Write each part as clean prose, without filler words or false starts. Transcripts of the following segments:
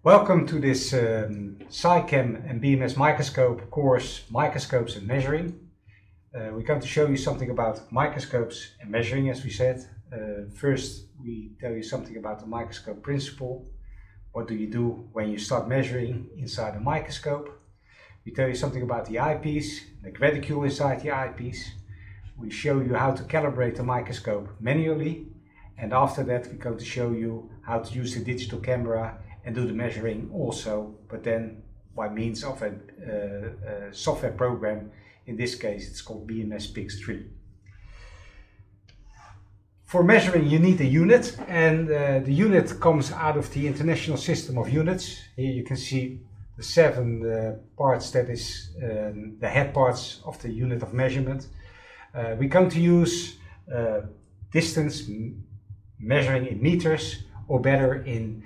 Welcome to this SciChem and BMS microscope course, Microscopes and Measuring. We're going to show you something about microscopes and measuring, as we said. First, we tell you something about the microscope principle. What do you do when you start measuring inside a microscope? We tell you something about the eyepiece, the reticule inside the eyepiece. We show you how to calibrate the microscope manually. And after that, we're going to show you how to use the digital camera and do the measuring also, but then by means of a software program. In this case, it's called BMS pix3. For measuring, you need a unit, and the unit comes out of the International System of Units. Here you can see the 7 parts, that is the head parts of the unit of measurement. We're going to use distance measuring in meters, or better in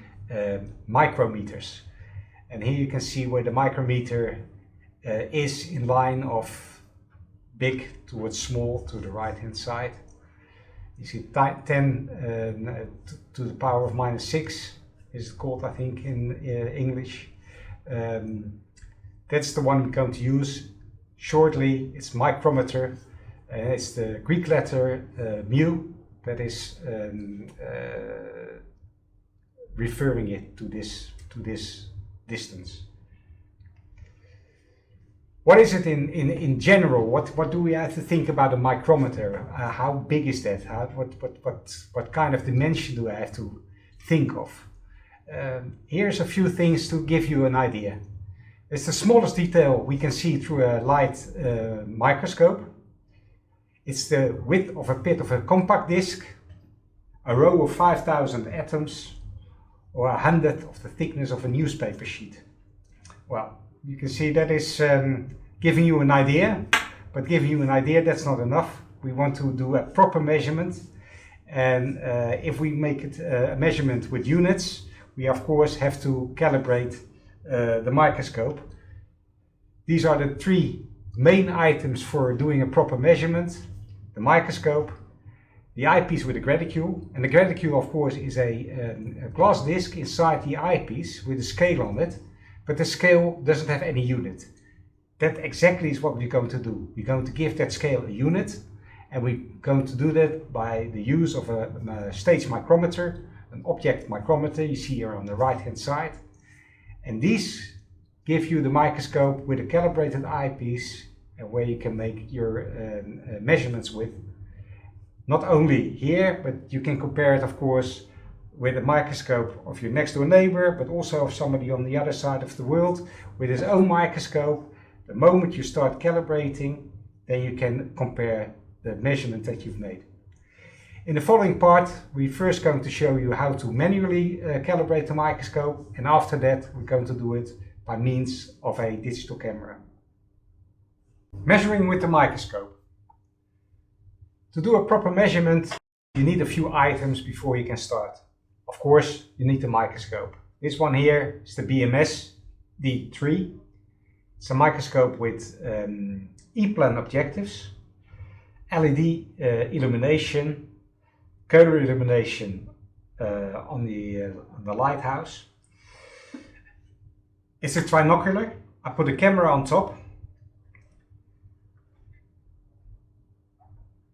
micrometers. And here you can see where the micrometer is in line of big towards small to the right hand side. You see 10 to the power of -6 is it called, I think, in English. That's the one we're going to use. Shortly, it's micrometer. It's the Greek letter mu, that is referring it to this distance. What is it in general? What do we have to think about a micrometer? How big is that? What kind of dimension do I have to think of? Here's a few things to give you an idea. It's the smallest detail we can see through a light microscope. It's the width of a bit of a compact disc, a row of 5,000 atoms, or 100th of the thickness of a newspaper sheet. Well, you can see that is giving you an idea, but giving you an idea, that's not enough. We want to do a proper measurement, and if we make it a measurement with units, we of course have to calibrate the microscope. These are the 3 main items for doing a proper measurement: the microscope, the eyepiece with a reticule, and the reticule of course is a glass disc inside the eyepiece with a scale on it, but the scale doesn't have any unit. That exactly is what we're going to do. We're going to give that scale a unit, and we're going to do that by the use of a stage micrometer, an object micrometer you see here on the right hand side. And these give you the microscope with a calibrated eyepiece, and where you can make your measurements with. Not only here, but you can compare it, of course, with a microscope of your next door neighbor, but also of somebody on the other side of the world with his own microscope. The moment you start calibrating, then you can compare the measurement that you've made. In the following part, we're first going to show you how to manually calibrate the microscope, and after that we're going to do it by means of a digital camera. Measuring with the microscope. To do a proper measurement, you need a few items before you can start. Of course, you need the microscope. This one here is the BMS D3. It's a microscope with E-plan objectives, LED illumination, color illumination on the lighthouse. It's a trinocular. I put a camera on top.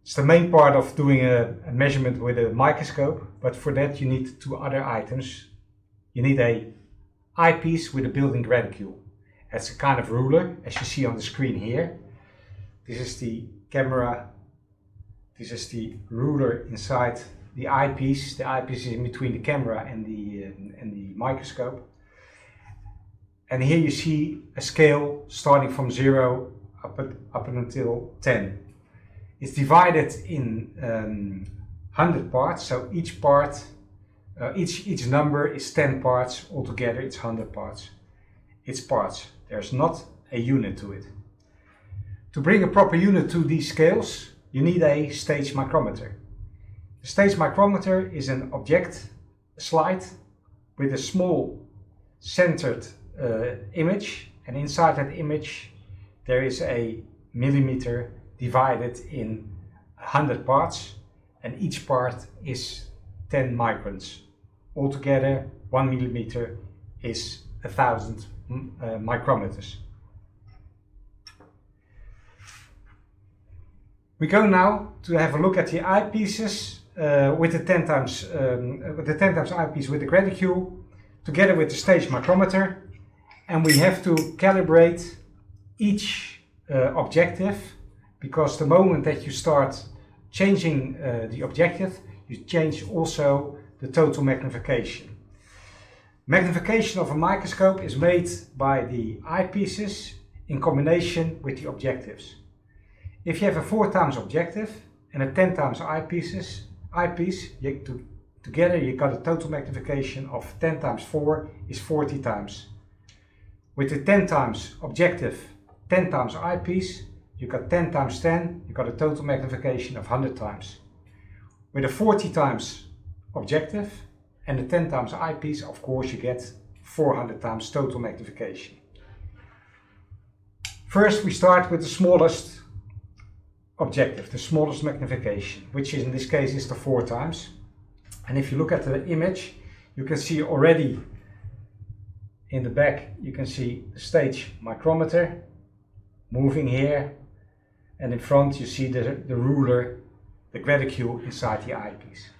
It's the main part of doing a measurement with a microscope, but for that you need 2 other items. You need a eyepiece with a built-in reticule. It's a kind of ruler, as you see on the screen here. This is the camera. This is the ruler inside the eyepiece. The eyepiece is in between the camera and the microscope. And here you see a scale starting from 0 up until 10. It's divided in 100 parts, so each part, each number is 10 parts. Altogether it's 100 parts. It's parts. There's not a unit to it. To bring a proper unit to these scales, you need a stage micrometer. The stage micrometer is an object, a slide, with a small centered image, and inside that image there is a millimeter divided in 100 parts, and each part is 10 microns. Altogether, 1 millimeter is 1000 micrometers. We go now to have a look at the eyepieces with the 10 times eyepiece with the reticule together with the stage micrometer, and we have to calibrate each objective, because the moment that you start changing the objective, you change also the total magnification. Magnification of a microscope is made by the eyepieces in combination with the objectives. If you have a 4 times objective and a 10 times eyepiece, together you got a total magnification of 10 times 4 is 40 times. With the 10 times objective, 10 times eyepiece, you got 10 times 10, you got a total magnification of 100 times. With a 40 times objective and the 10 times eyepiece, of course, you get 400 times total magnification. First, we start with the smallest objective, the smallest magnification, which in this case is the 4 times. And if you look at the image, you can see already in the back, you can see the stage micrometer moving here, and in front you see the ruler, the reticule inside the eyepiece.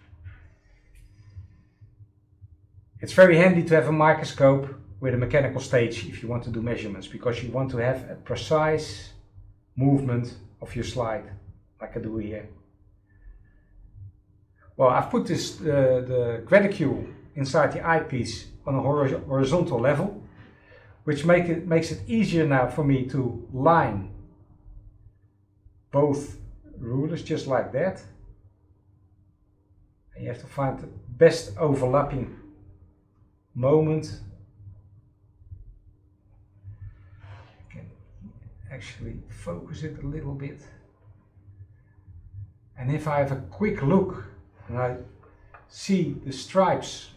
It's very handy to have a microscope with a mechanical stage if you want to do measurements, because you want to have a precise movement of your slide, like I do here. Well, I've put the reticule inside the eyepiece on a horizontal level, which makes it easier now for me to line both rulers just like that. And you have to find the best overlapping moment. You can actually focus it a little bit. And if I have a quick look and I see the stripes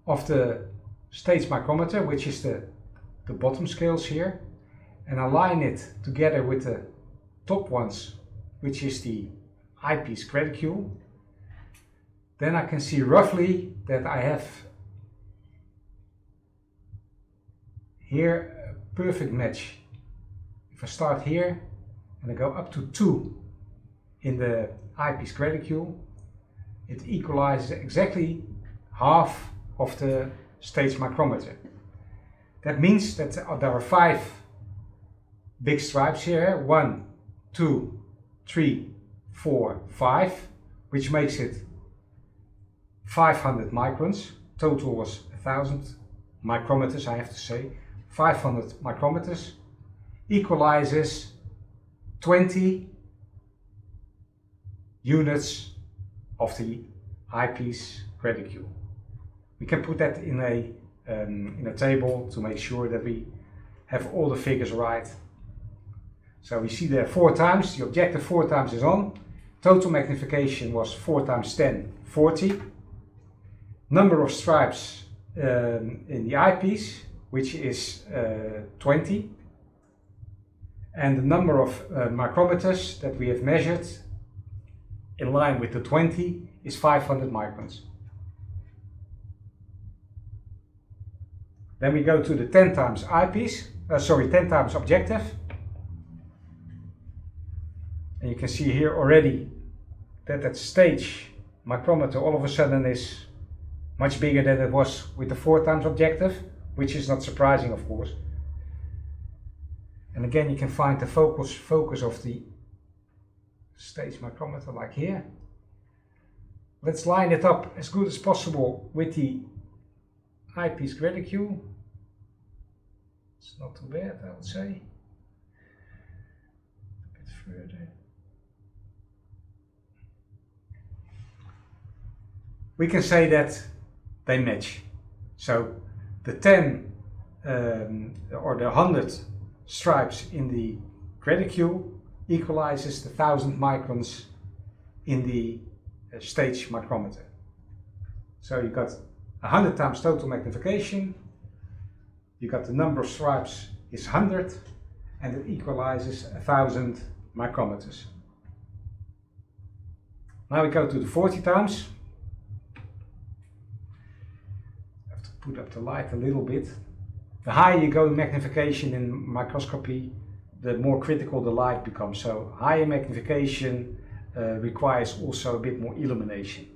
of the stage micrometer, which is the bottom scales here, and align it together with the top ones, which is the eyepiece reticule, then I can see roughly that I have here a perfect match. If I start here and I go up to 2 in the eyepiece reticule, it equalizes exactly half of the stage micrometer. That means that there are 5 big stripes here, 1, 2, 3, 4, 5, which makes it 500 microns. Total was 1000 micrometers, I have to say. 500 micrometers equalizes 20 units of the eyepiece reticule. We can put that in a table to make sure that we have all the figures right. So we see there 4 times, the objective 4 times is on. Total magnification was 4 times 10, 40. Number of stripes in the eyepiece, which is 20. And the number of micrometers that we have measured in line with the 20 is 500 microns. Then we go to the 10 times eyepiece, 10 times objective. And you can see here already that stage micrometer all of a sudden is much bigger than it was with the 4 times objective, which is not surprising, of course. And again, you can find the focus of the stage micrometer like here. Let's line it up as good as possible with the eyepiece reticule. It's not too bad, I would say. A bit further. We can say that they match. So the 10 or the 100 stripes in the reticule equalizes the 1000 microns in the stage micrometer. So you got 100 times total magnification, you got the number of stripes is 100, and it equalizes 1000 micrometers. Now we go to the 40 times. have to put up the light a little bit. The higher you go in magnification in microscopy, the more critical the light becomes. So higher magnification requires also a bit more illumination.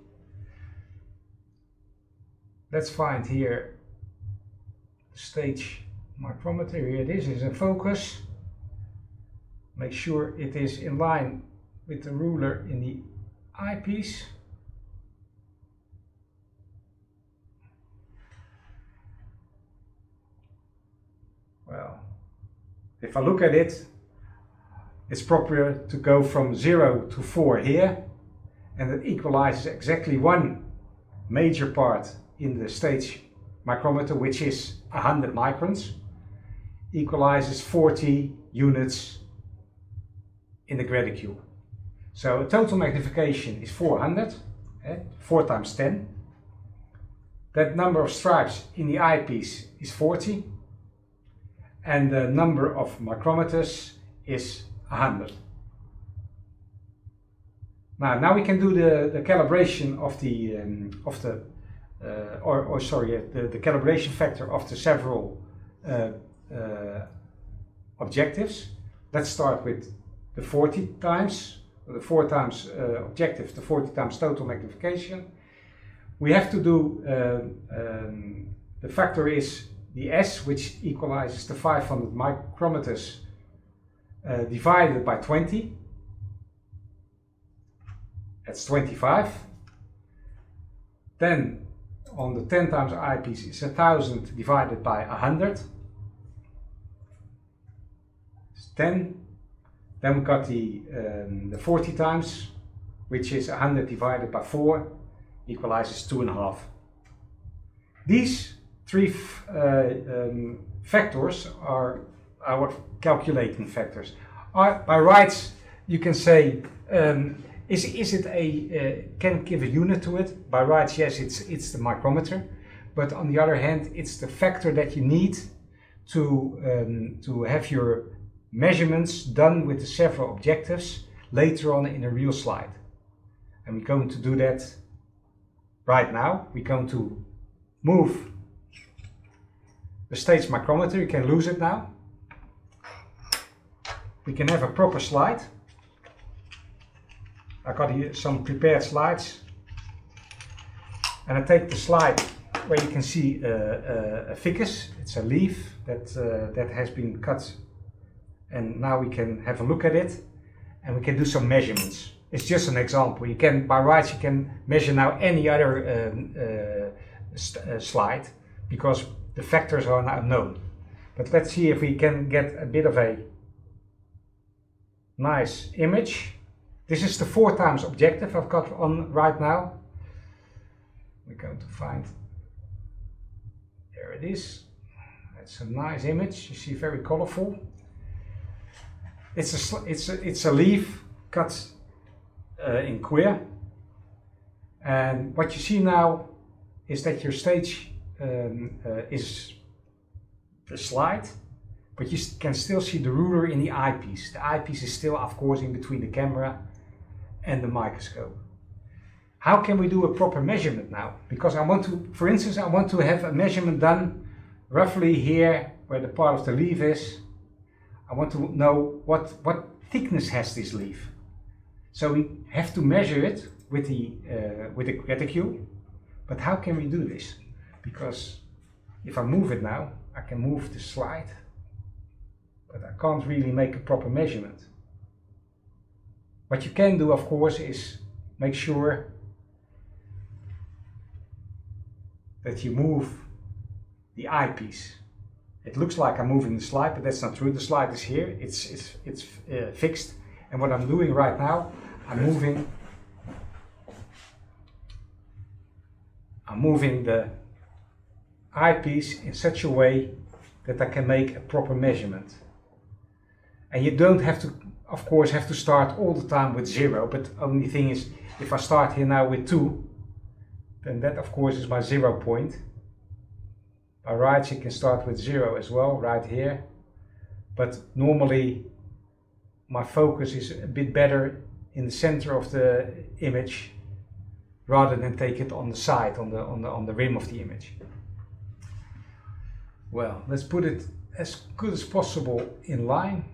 Let's find here the stage micrometer. Here it is in focus. Make sure it is in line with the ruler in the eyepiece. Well, if I look at it, it's proper to go from 0 to 4 here, and it equalizes exactly one major part in the stage micrometer, which is 100 microns, equalizes 40 units in the graticule. So total magnification is 400, 4 times 10. That number of stripes in the eyepiece is 40, and the number of micrometers is 100. Now we can do the calibration of the calibration factor of the several objectives. Let's start with the 40 times, the 4 times objective, the 40 times total magnification. We have to do, the factor is the S, which equalizes the 500 micrometers divided by 20. That's 25. Then on the 10 times eyepiece is 1000 divided by 100. It's 10. Then we got the 40 times, which is 100 divided by 4, equalizes 2.5. These three factors are our calculating factors. By rights, you can say, is it a, can it give a unit to it? By rights, yes, it's the micrometer. But on the other hand, it's the factor that you need to have your measurements done with the several objectives later on in a real slide. And we're going to do that right now. We're going to move the stage micrometer. You can lose it now. We can have a proper slide. I got here some prepared slides. And I take the slide where you can see a ficus. It's a leaf that has been cut. And now we can have a look at it and we can do some measurements. It's just an example. You can, by rights, you can measure now any other slide because the factors are now known. But let's see if we can get a bit of a nice image. This is the 4 times objective I've got on right now. We're going to find, there it is. It's a nice image. You see, very colorful. It's a leaf cut in queer, and what you see now is that your stage is the slide, but you can still see the ruler in the eyepiece. The eyepiece is still, of course, in between the camera and the microscope. How can we do a proper measurement now? Because I want to, for instance, I want to have a measurement done roughly here where the part of the leaf is. I want to know what thickness has this leaf. So we have to measure it with the reticule. But how can we do this? Because if I move it now, I can move the slide, but I can't really make a proper measurement. What you can do, of course, is make sure that you move the eyepiece. It looks like I'm moving the slide, but that's not true. The slide is here, it's fixed. And what I'm doing right now, I'm moving the eyepiece in such a way that I can make a proper measurement. And you don't have to, of course, have to start all the time with 0, but the only thing is, if I start here now with 2, then that, of course, is my 0 point. By rights, you can start with 0 as well, right here. But normally, my focus is a bit better in the center of the image, rather than take it on the side, on the rim of the image. Well, let's put it as good as possible in line.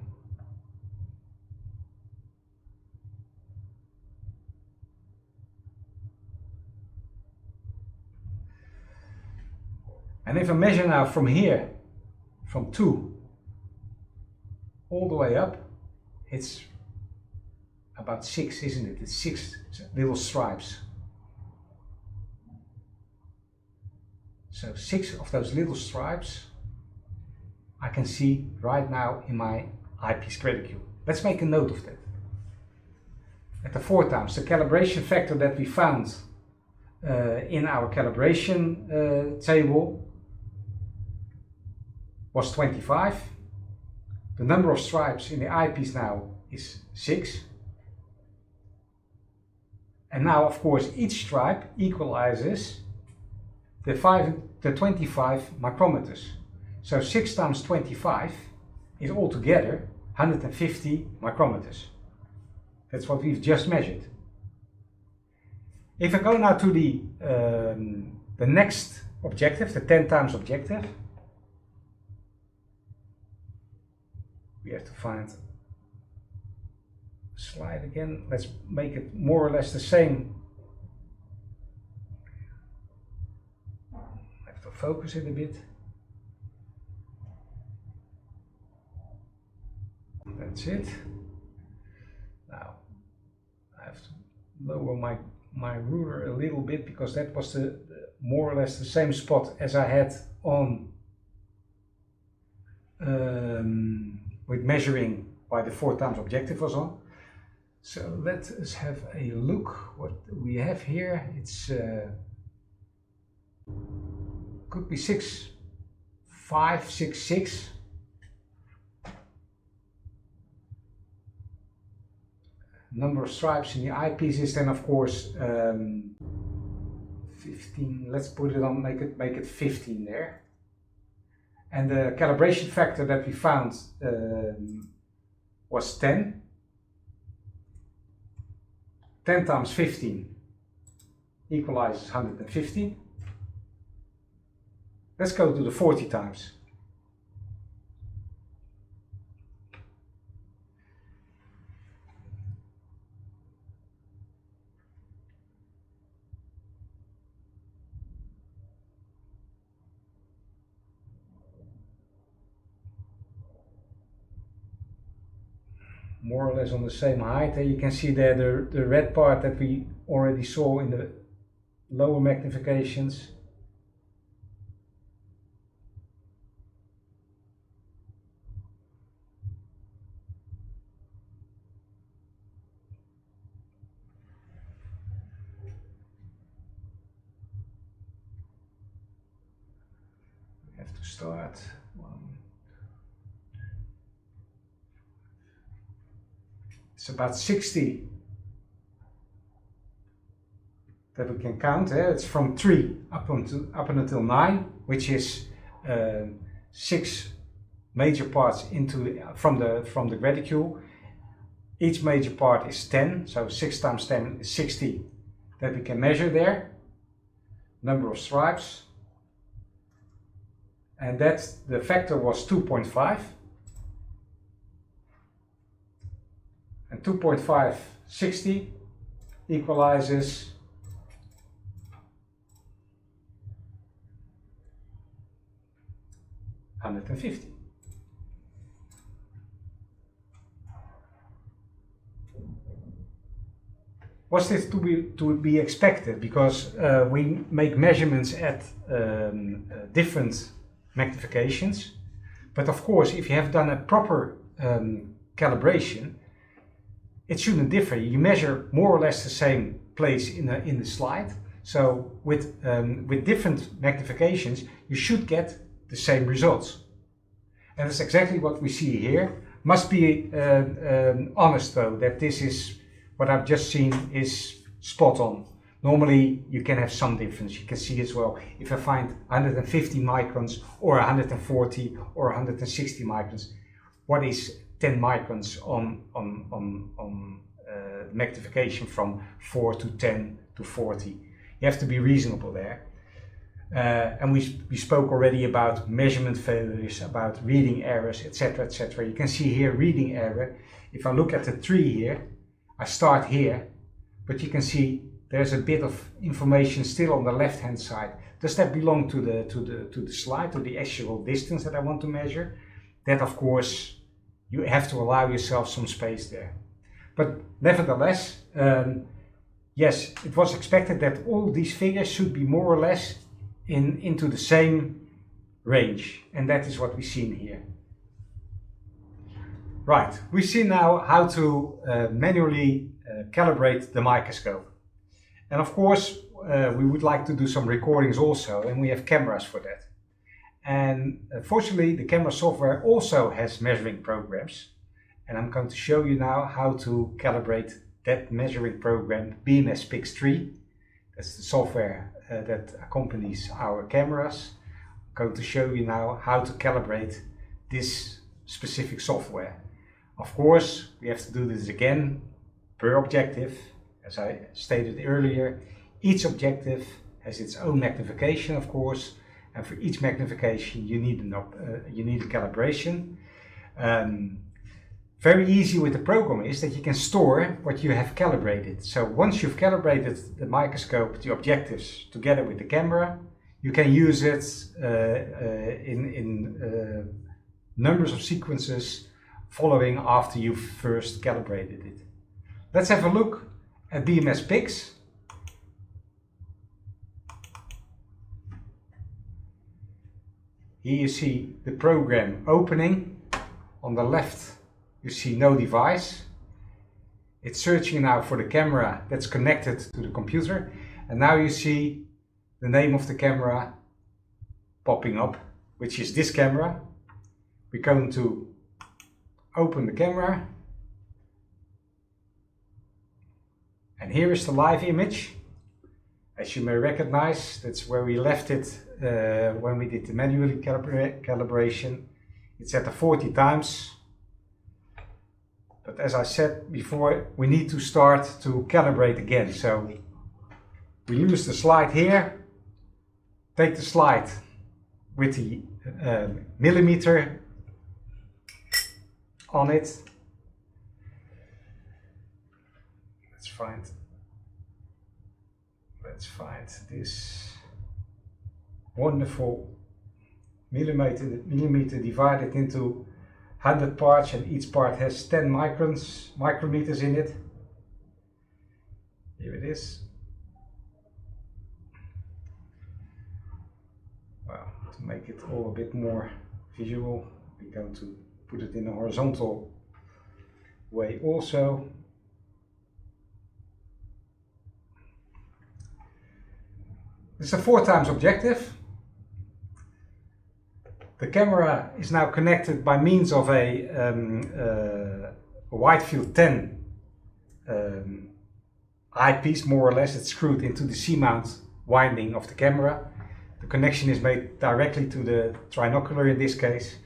And if I measure now from here, from 2 all the way up, it's about 6, isn't it? It's 6 little stripes. So 6 of those little stripes I can see right now in my eyepiece reticule. Let's make a note of that. At the 4 times, the calibration factor that we found in our calibration table was 25. The number of stripes in the eyepiece now is 6. And now, of course, each stripe equalizes the 25 micrometers. So 6 times 25 is altogether 150 micrometers. That's what we've just measured. If I go now to the next objective, the 10 times objective, we have to find a slide again. Let's make it more or less the same. I have to focus it a bit. That's it. Now I have to lower my ruler a little bit, because that was the more or less the same spot as I had on with measuring by the 4 times objective was on. So let us have a look what we have here. It's could be 6.5, 6.6. Number of stripes in the eyepiece is then, of course, 15. Let's put it on, make it 15 there. And the calibration factor that we found was 10. 10 times 15 equalizes 150. Let's go to the 40 times. More or less on the same height. And you can see there the red part that we already saw in the lower magnifications. We have to start. It's about 60 that we can count. It's from 3 up until 9, which is 6 major parts from the reticule. Each major part is 10, so 6 times 10 is 60 that we can measure there. Number of stripes, and the factor was 2.5. And 2.5, 60 equalizes 150. Was this to be expected? Because we make measurements at different magnifications. But of course, if you have done a proper calibration, it shouldn't differ. You measure more or less the same place in the slide. So with different magnifications, you should get the same results. And that's exactly what we see here. Must be honest though, that this is what I've just seen is spot on. Normally you can have some difference. You can see as well, if I find 150 microns or 140 or 160 microns, what is 10 microns on magnification from 4 to 10 to 40. You have to be reasonable there. And we spoke already about measurement failures, about reading errors, etc., etc. You can see here reading error. If I look at the tree here, I start here, but you can see there's a bit of information still on the left-hand side. Does that belong to the slide, to the actual distance that I want to measure? That, of course, you have to allow yourself some space there. But nevertheless, yes, it was expected that all these figures should be more or less into the same range, and that is what we've seen here. Right, we see now how to manually calibrate the microscope. And of course, we would like to do some recordings also, and we have cameras for that. And fortunately, the camera software also has measuring programs. And I'm going to show you now how to calibrate that measuring program, BMS pix3. That's the software that accompanies our cameras. I'm going to show you now how to calibrate this specific software. Of course, we have to do this again per objective. As I stated earlier, each objective has its own magnification, of course, and for each magnification you need a calibration. Very easy with the program is that you can store what you have calibrated. So once you've calibrated the microscope, the objectives, together with the camera, you can use it in numbers of sequences following after you've first calibrated it. Let's have a look at BMS pix. Here you see the program opening. On the left you see no device. It's searching now for the camera that's connected to the computer, and now you see the name of the camera popping up, which is this camera. We're going to open the camera, and here is the live image. As you may recognize, that's where we left it when we did the manual calibration. It's at the 40 times. But as I said before, we need to start to calibrate again. So we use the slide here, take the slide with the millimeter on it. Let's find this wonderful millimeter divided into 100 parts, and each part has 10 micrometers in it. Here it is. Well, to make it all a bit more visual, we're going to put it in a horizontal way also. It's a 4 times objective. The camera is now connected by means of a wide field 10 eyepiece, more or less. It's screwed into the C-mount winding of the camera. The connection is made directly to the trinocular in this case.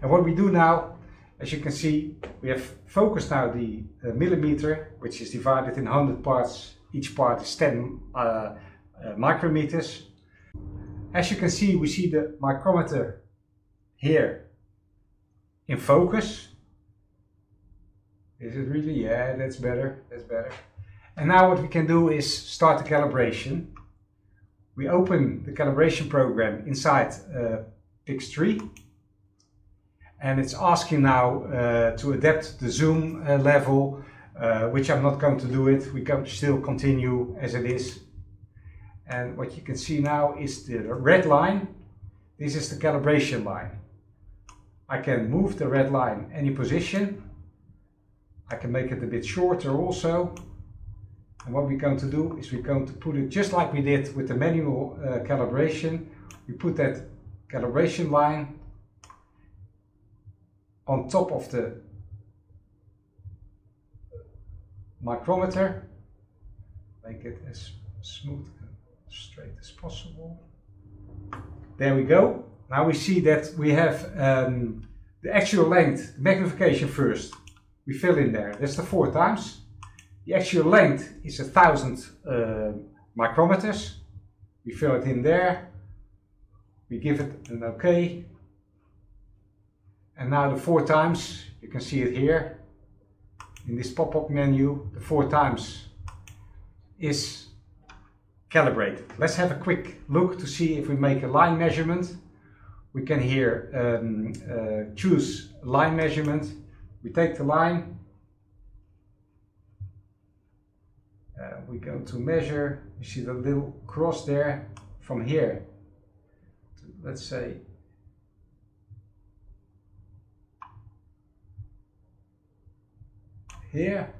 And what we do now, as you can see, we have focused now the millimeter, which is divided in 100 parts. Each part is 10 micrometers. As you can see, we see the micrometer here in focus. Is it really? Yeah, that's better. That's better. And now what we can do is start the calibration. We open the calibration program inside pix3, and it's asking now to adapt the zoom level, which I'm not going to do it. We can still continue as it is. And what you can see now is the red line. This is the calibration line. I can move the red line any position. I can make it a bit shorter also. And what we're going to do is we're going to put it just like we did with the manual calibration. We put that calibration line on top of the micrometer. Make it as smooth and straight as possible. There we go. Now we see that we have the actual length, magnification first. We fill in there. That's the 4 times. The actual length is 1000 micrometers. We fill it in there. We give it an OK. And now the 4 times, you can see it here in this pop-up menu, the 4 times is calibrated. Let's have a quick look to see if we make a line measurement. We can here choose line measurement. We take the line, we go to measure, you see the little cross there, from here to, let's say, here.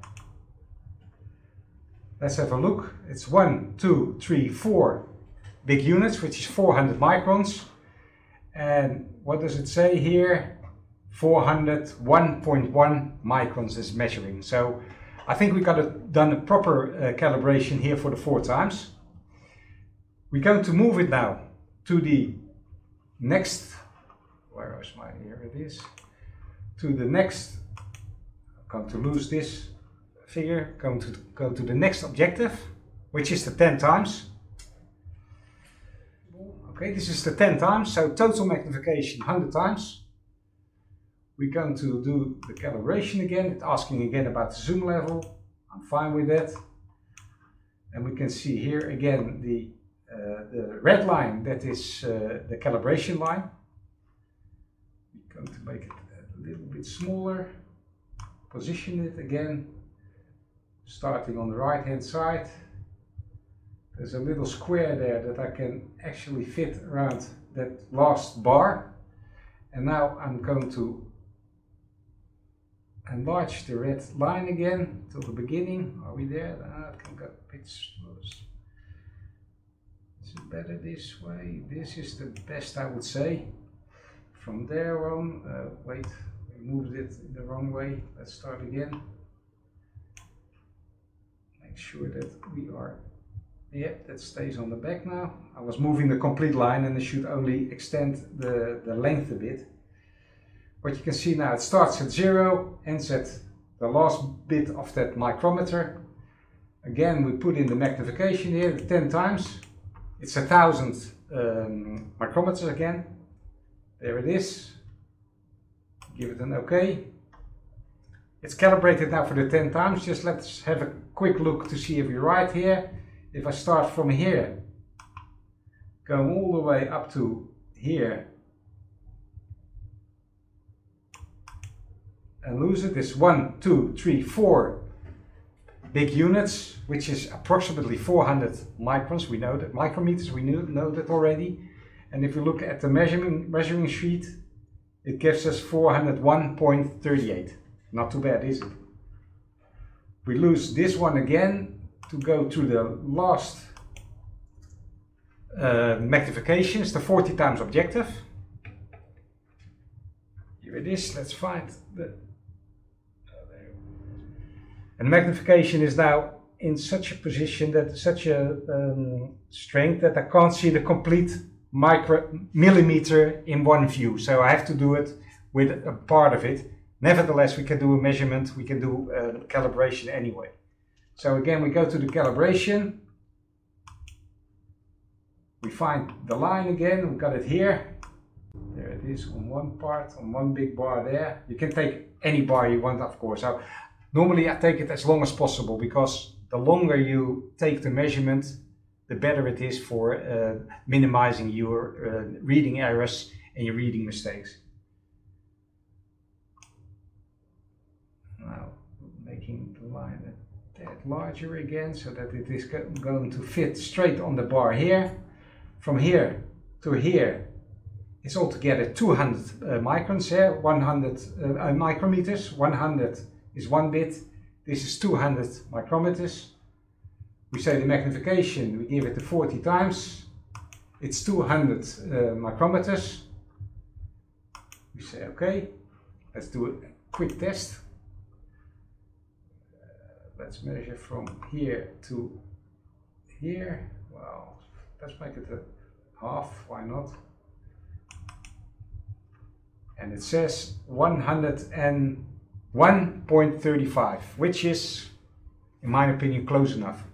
Let's have a look. It's 1, 2, 3, 4 big units, which is 400 microns. And what does it say here? 401.1 microns is measuring. So I think we got done a proper calibration here for the 4 times. We're going to move it now to the next, where is my, here it is, to the next, I'm going to lose this figure, going to go to the next objective, which is the 10 times. Okay, this is the 10 times, so total magnification 100 times. We're going to do the calibration again. It's asking again about the zoom level. I'm fine with that. And we can see here again the red line, that is the calibration line. We're going to make it a little bit smaller. Position it again, starting on the right hand side. There's a little square there that I can actually fit around that last bar. And now I'm going to enlarge the red line again till the beginning. Are we there? I can go a bit slow. Is it better this way? This is the best, I would say. From there on, wait, we moved it in the wrong way. Let's start again. Make sure that we are, yeah, that stays on the back now. I was moving the complete line and it should only extend the length a bit. What you can see now, it starts at 0, ends at the last bit of that micrometer. Again, we put in the magnification here, 10 times. It's 1000 micrometers again. There it is. Give it an OK. It's calibrated now for the 10 times. Just let's have a quick look to see if we're right here. If I start from here, go all the way up to here, and lose it. It's 1, 2, 3, 4 big units, which is approximately 400 microns. We know that micrometers, we know that already. And if we look at the measuring sheet, it gives us 401.38. Not too bad, is it? We lose this one again to go to the last magnification. It's the 40 times objective. Here it is. Let's find the. And magnification is now in such a position, that such a strength that I can't see the complete millimeter in one view. So I have to do it with a part of it. Nevertheless, we can do a measurement, we can do calibration anyway. So again, we go to the calibration. We find the line again, we've got it here. There it is on one part, on one big bar there. You can take any bar you want, of course. So normally I take it as long as possible, because the longer you take the measurement, the better it is for minimizing your reading errors and your reading mistakes. Now making the line a tad larger again, so that it is going to fit straight on the bar here. From here to here, it's altogether 200 microns here, 100 micrometers. 100 is 1 bit. This is 200 micrometers. We say the magnification, we give it the 40 times. It's 200 micrometers. We say okay. Let's do a quick test. Let's measure from here to here. Well, let's make it a half, why not? And it says 101.35, which is, in my opinion, close enough.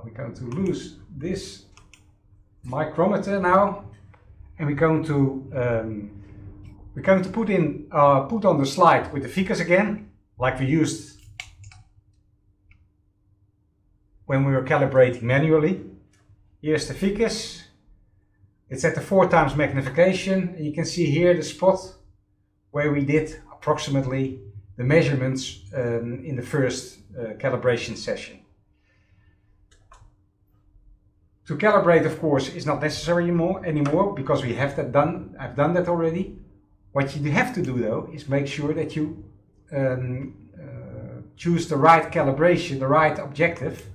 We're going to lose this micrometer now, and we're going to put on the slide with the figures again, like we used when we were calibrating manually. Here's the figures. It's at the 4 times magnification, and you can see here the spot where we did approximately the measurements in the first calibration session. To calibrate, of course, is not necessary anymore because we have that done. I've done that already. What you have to do though is make sure that you choose the right calibration, the right objective.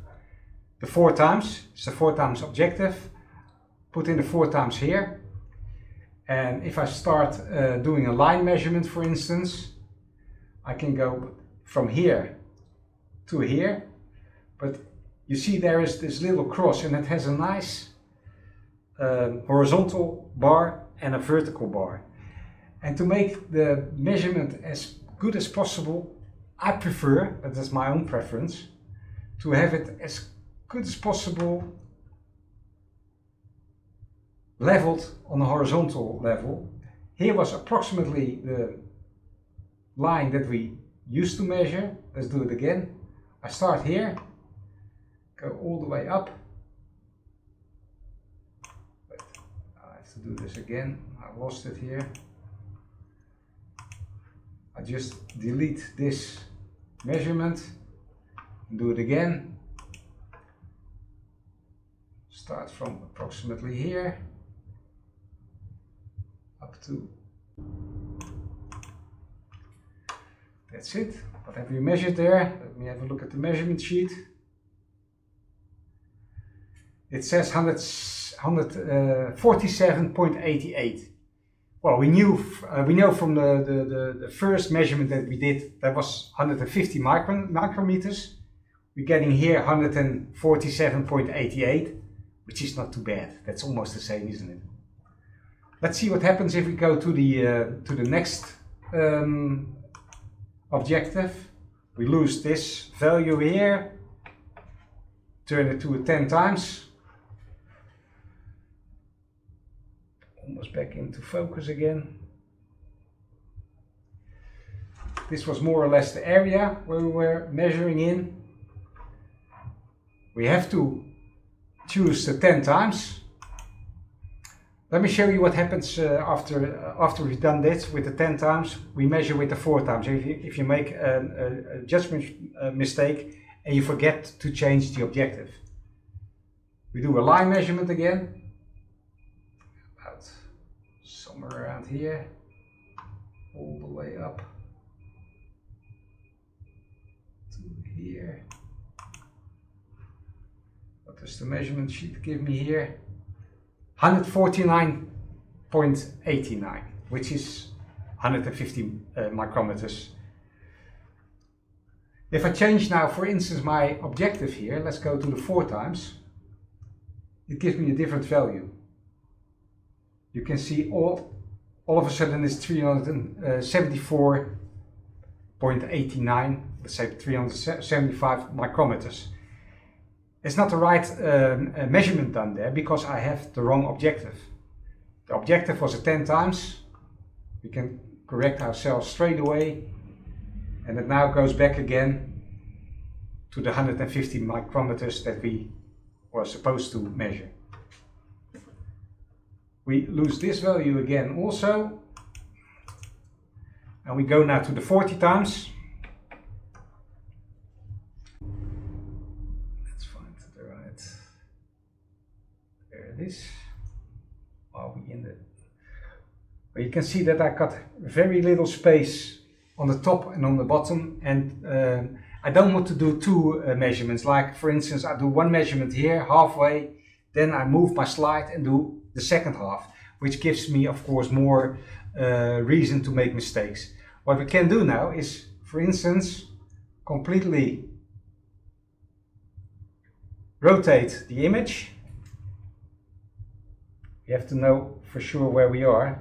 The 4 times, it's the 4 times objective. Put in the 4 times here. And if I start doing a line measurement, for instance, I can go from here to here. But you see there is this little cross, and it has a nice horizontal bar and a vertical bar. And to make the measurement as good as possible, I prefer, but that's my own preference, to have it as good as possible leveled on a horizontal level. Here was approximately the line that we used to measure. Let's do it again. I start here, go all the way up. Wait, I have to do this again. I lost it here. I just delete this measurement and do it again. Start from approximately here up to, that's it. What have we measured there? Let me have a look at the measurement sheet. It says 147.88. Well, we know from the first measurement that we did, that was 150 micrometers. We're getting here 147.88, which is not too bad. That's almost the same, isn't it? Let's see what happens if we go to the next objective. We lose this value here, turn it to a 10 times. Almost back into focus again. This was more or less the area where we were measuring in. We have to choose the 10 times. Let me show you what happens after we've done this with the 10 times. We measure with the 4 times. If you make a judgment mistake and you forget to change the objective. We do a line measurement again. About somewhere around here. All the way up to here. What does the measurement sheet give me here? 149.89, which is 150 micrometers. If I change now, for instance, my objective here, let's go to the 4 times, it gives me a different value. You can see all of a sudden it's 374.89, let's say 375 micrometers. It's not the right measurement done there because I have the wrong objective. The objective was a 10 times. We can correct ourselves straight away, and it now goes back again to the 150 micrometers that we were supposed to measure. We lose this value again also, and we go now to the 40 times. This are we in the, well, you can see that I got very little space on the top and on the bottom, and I don't want to do 2 measurements. Like for instance, I do 1 measurement here halfway, then I move my slide and do the second half, which gives me of course more reason to make mistakes. What we can do now is, for instance, completely rotate the image. We have to know for sure where we are.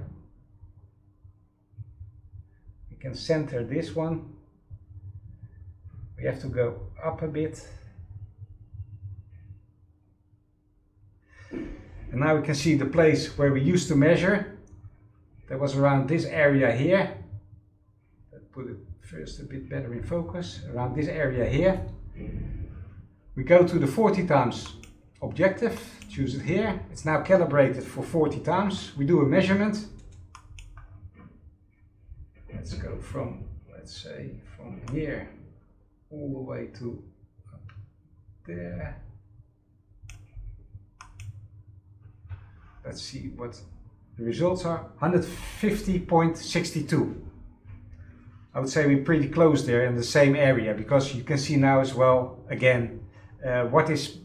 We can center this one. We have to go up a bit. And now we can see the place where we used to measure. That was around this area here. Let's put it first a bit better in focus. Around this area here. We go to the 40 times objective, choose it here. It's now calibrated for 40 times. We do a measurement. Let's go from, let's say, from here all the way to up there. Let's see what the results are. 150.62. I would say we're pretty close there in the same area, because you can see now as well, again, what is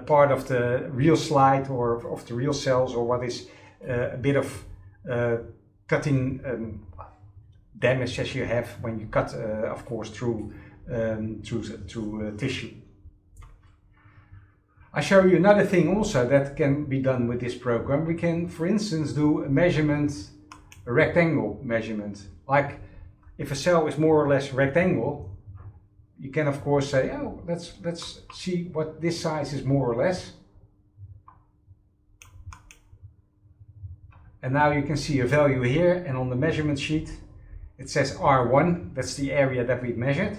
part of the real slide or of the real cells, or what is a bit of cutting damage as you have when you cut, of course, through tissue. I show you another thing also that can be done with this program. We can, for instance, do a measurement, a rectangle measurement. Like if a cell is more or less rectangle, you can of course say, oh, let's see what this size is more or less. And now you can see a value here, and on the measurement sheet it says R1, that's the area that we've measured.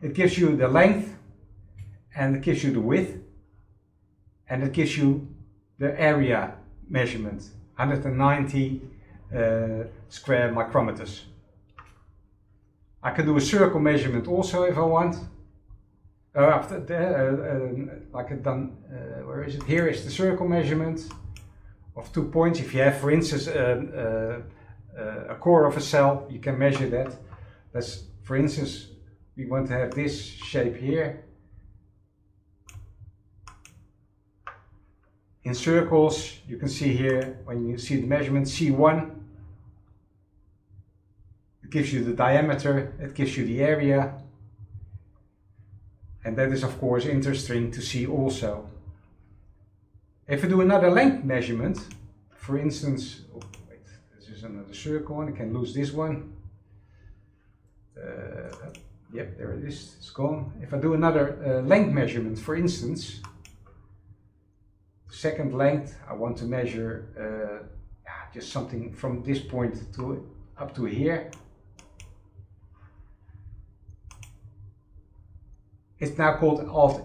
It gives you the length, and it gives you the width, and it gives you the area measurement, 190 square micrometers. I can do a circle measurement also if I want. After like I've done, where is it? Here is the circle measurement of 2 points. If you have, for instance, a core of a cell, you can measure that. That's, for instance, we want to have this shape here. In circles, you can see here, when you see the measurement C1, it gives you the diameter, it gives you the area, and that is of course interesting to see also. If I do another length measurement, for instance, oh wait, this is another circle and I can lose this one. Yep, there it is, it's gone. If I do another length measurement, for instance, second length, I want to measure just something from this point to up to here. It's now called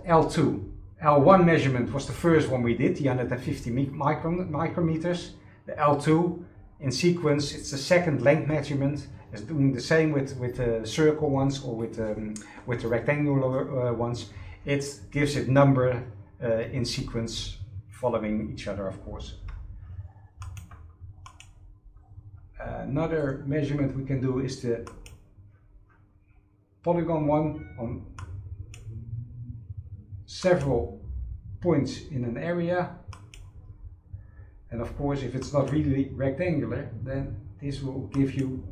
L2. L1 measurement was the first one we did, the 150 micrometers. The L2 in sequence, it's the second length measurement. It's doing the same with the circle ones or with the rectangular ones. It gives it number in sequence, following each other, of course. Another measurement we can do is the polygon one on several points in an area. And of course, if it's not really rectangular, then this will give you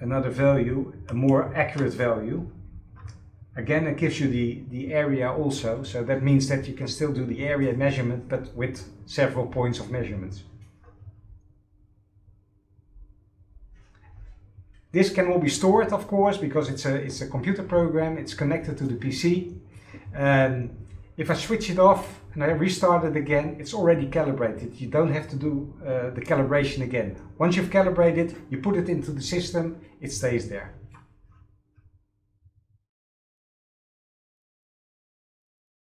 another value, a more accurate value. Again, it gives you the area also, so that means that you can still do the area measurement, but with several points of measurements. This can all be stored, of course, because it's a computer program, it's connected to the PC. If I switch it off and I restart it again, it's already calibrated. You don't have to do the calibration again. Once you've calibrated, you put it into the system, it stays there.